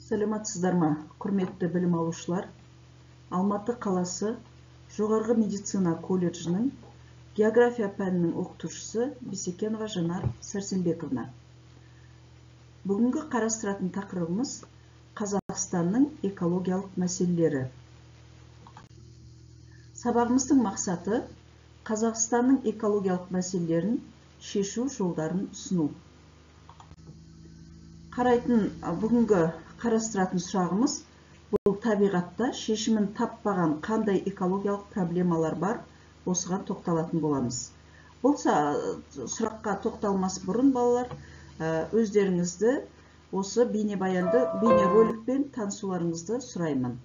Саламатсыздар ма, құрметті білім алушылар? Алматы қаласы Жоғарғы медицина колледжінің география пәнінің оқытушысы Бисекенова Жанар Сәрсенбековна. Бүгінгі қарастыратын тақырыбымыз Қазақстанның экологиялық мәселелері. Сабағымыздың мақсаты Қазақстанның экологиялық мәселелерін шешу жолдарын ұсыну. Бүгінгі қарастыратын сұрағымыз бұл табиғатта шешімін таппаған қандай экологиялық проблемалар бар, осыған тоқталатын боламыз. Бұл сұраққа тоқталмас бұрын балалар, өздеріңізді осы бейнероликпен танысуларыңызды сұраймын.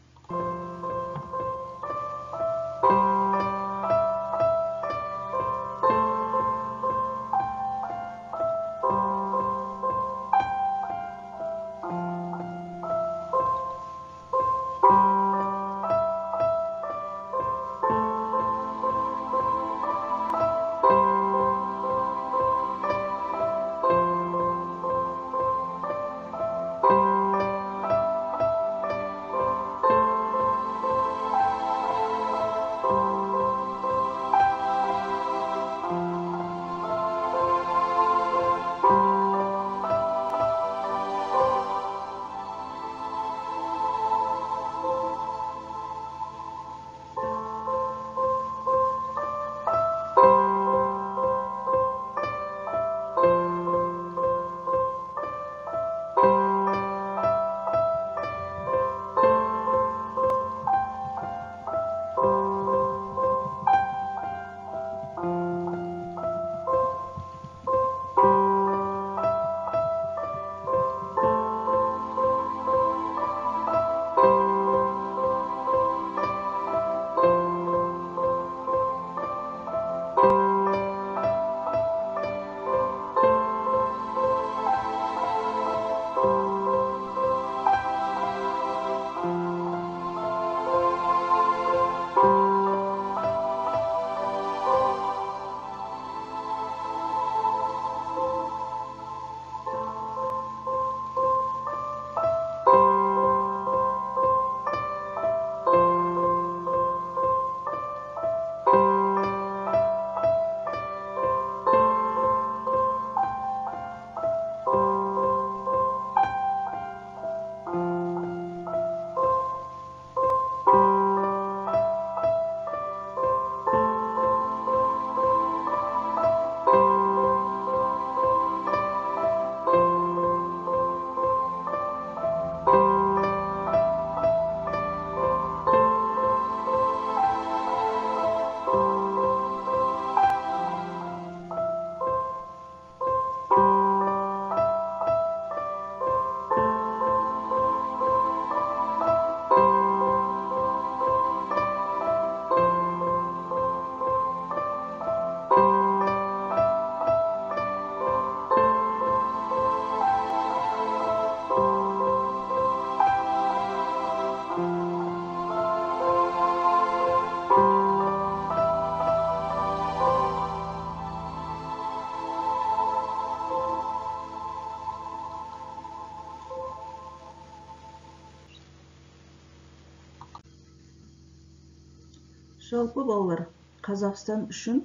Жалпы балалар, Қазақстан үшін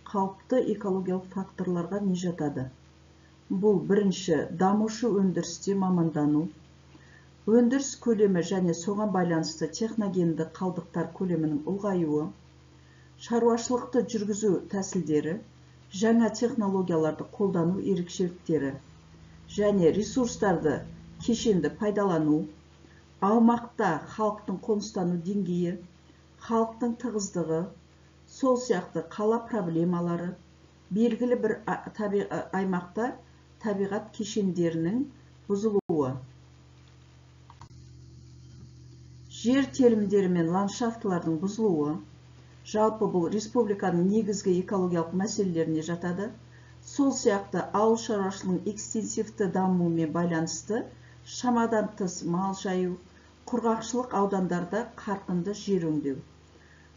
қауіпті экологиялық факторларға не жатады? Бұл бірінші, дамушы өндірісте мамандану, өндіріс көлемі және соған байланысты техногенді қалдықтар көлемінің ұлғаюы, шаруашылықты жүргізу тәсілдері, жаңа технологияларды қолдану ерекшеліктері, және ресурстарды кешенді пайдалану, аумақта халықтың қоныстану деңгейі, халықтың тығыздығы, сол сияқты қала проблемалары, белгілі бір аймақта табиғат кешендерінің бұзылуы, жер телімдері мен ландшафтылардың бұзылуы, жалпы бұл республиканың негізгі экологиялық мәселелеріне жатады. Сол сияқты ауыл шаруашылығының экстенсивті дамуымен байланысты шамадан тыс мал жаю, құрғақшылық аудандарда қарқынды жер өңдеу.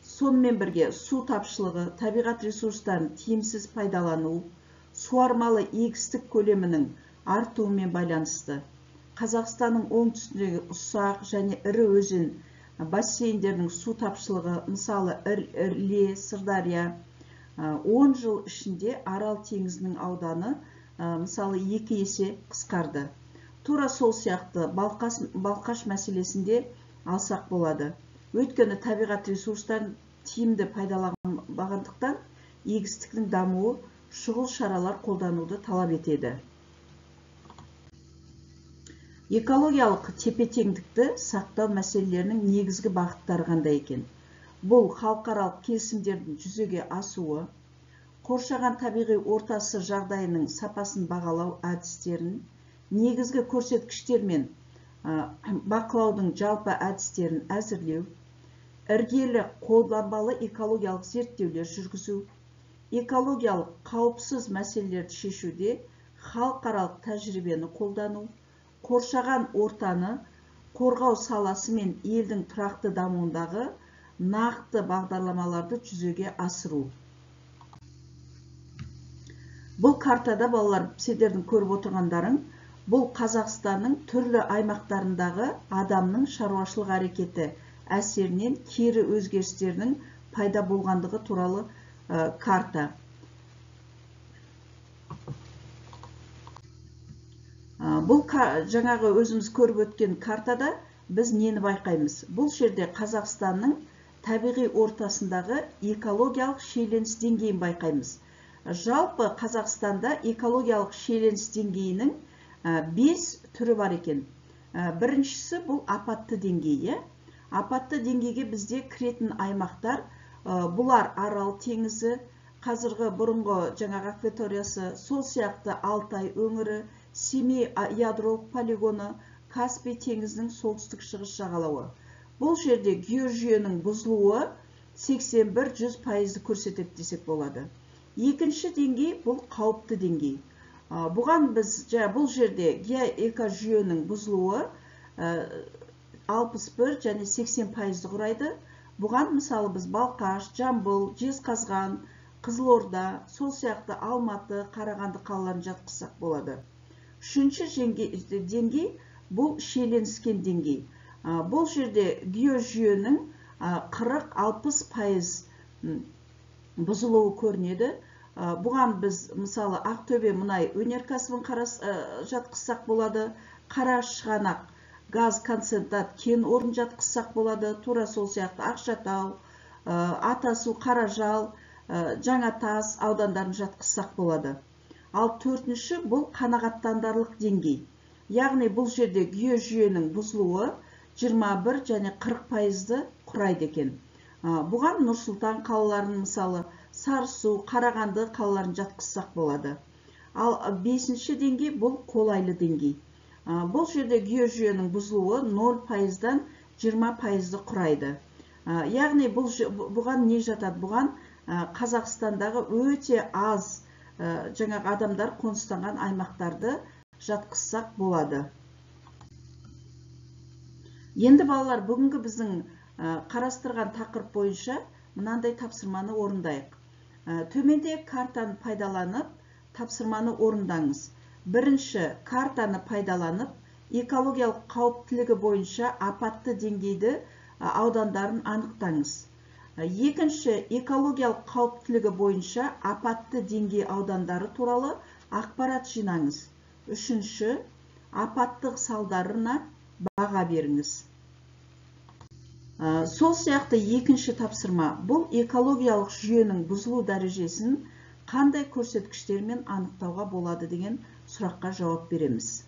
Сонымен бірге су тапшылығы, табиғат ресурстарын тиімсіз пайдалану, суармалы егістік көлемінің артуымен байланысты. Қазақстанның оңтүстігіндегі ұсақ және ірі өзен бассейндерінің су тапшылығы, мысалы Іле, Сырдария, 10 жыл ішінде Арал теңізінің ауданы мысалы 2 есе қысқарды. Тура сол сияқты балқаш мәселесінде алсақ болады. Өйткені табиғат ресурстарын тиімді пайдаланбағандықтан егістіктің дамуы шұғыл шаралар қолдануды талап етеді. Экологиялық тепе-теңдікті сақтау мәселелерінің негізгі бағыттары қандай екен? Бұл халықаралық келісімдердің жүзеге асуы, қоршаған табиғи ортасы жағдайының сапасын бағалау әдістерін, негізгі көрсеткіштер мен бақылаудың жалпы әдістерін әзірлеу, іргелі қолданбалы экологиялық зерттеулер жүргізу, экологиялық қауіпсіз мәселелерді шешуде халықаралық тәжірибені қолдану, қоршаған ортаны қорғау саласы мен елдің тұрақты дамуындағы нақты бағдарламаларды жүзеге асыру. Бұл картада балалар, сендердің көріп отырғандарың, бұл Қазақстанның түрлі аймақтарындағы адамның шаруашылық әрекеті әсерінен кері өзгерістерінің пайда болғандығы туралы карта. Бұл жаңағы өзіміз көріп өткен картада біз нені байқаймыз? Бұл жерде Қазақстанның табиғи ортасындағы экологиялық шиеленіс деңгейін байқаймыз. Жалпы Қазақстанда экологиялық шиеленіс деңгейінің 5 түрі бар екен. Біріншісі бұл апатты деңгейі. Апатты деңгейге бізде кіретін аймақтар, бұлар Арал теңізі, қазіргі бұрынғы жаңағы акваториясы, сол сияқты Алтай өңірі, Семей ядролық полигоны, Каспий теңізінің солтүстік шығыс жағалауы. Бұл жерде геожүйенің бұзылуы 81-100% көрсетеді десек болады. Екінші деңгей бұл қауіпті деңгей. Бұған біз бұл жерде геоэкожүйенің бұзылуы 61 және 80% құрайды. Бұған мысалы біз Балқаш, Жамбыл, Жезқазған, Қызылорда, сол сияқты Алматы, Қарағанды қалаларын жатқызсақ болады. Үшінші деңгей бұл шиеленіскен деңгей. Бұл жерде геожүйенің 40-60% бұзылуы көрінеді. Бұған біз мысалы Ақтөбе мұнай өнеркәсібін жатқызсақ болады, Қарашығанақ газ концентрат кен орнын жатқызсақ болады, тура сол сияқты Ақшатау, Атасу, Қаражал, Жаңатас аудандарын жатқызсақ болады. Ал төртінші бұл қанағаттанарлық деңгей. Яғни бұл жерде геожүйенің бұзылуы 21 және 40% құрайды екен. Бұған Нұр-Сұлтан қалаларын мысалы Сарысу, Қарағанды қалаларын жатқызсақ болады. Ал 5-ші деңгей бұл қолайлы деңгей. Бұл жерде геожүйенің бұзылуы 0%-дан 20% құрайды. Яғни бұған не жатады? Бұған Қазақстандағы өте аз жаңағы адамдар қоныстанған аймақтарды жатқызсақ болады. Енді балалар, бүгінгі біздің қарастырған тақырып бойынша мынандай тапсырманы орындайық. Төменде картаны пайдаланып, тапсырманы орындаңыз. Бірінші, картаны пайдаланып, экологиялық қауіптілігі бойынша апатты деңгейді аудандарын анықтаңыз. Екінші, экологиялық қауіптілігі бойынша апатты деңгей аудандары туралы ақпарат жинаңыз. Үшінші, апаттық салдарына баға беріңіз. Сол сияқты екінші тапсырма, бұл экологиялық жүйенің бұзылу дәрежесін қандай көрсеткіштермен анықтауға болады деген сұраққа жауап береміз.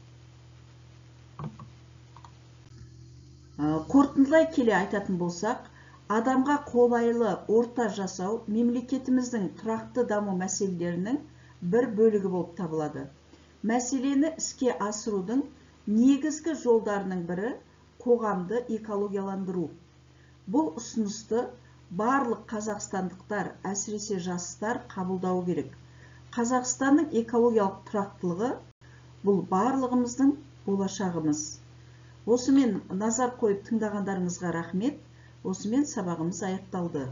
Қорытындылай келе айтатын болсақ, адамға қолайлы орта жасау мемлекетіміздің тұрақты даму мәселелерінің бір бөлігі болып табылады. Мәселені іске асырудың негізгі жолдарының бірі қоғамды экологияландыру. Бұл ұсынысты барлық қазақстандықтар, әсіресе жастар қабылдауы керек. Қазақстанның экологиялық тұрақтылығы бұл барлығымыздың болашағымыз. Осымен назар қойып тыңдағандарыңызға рахмет. Осымен сабағымыз аяқталды.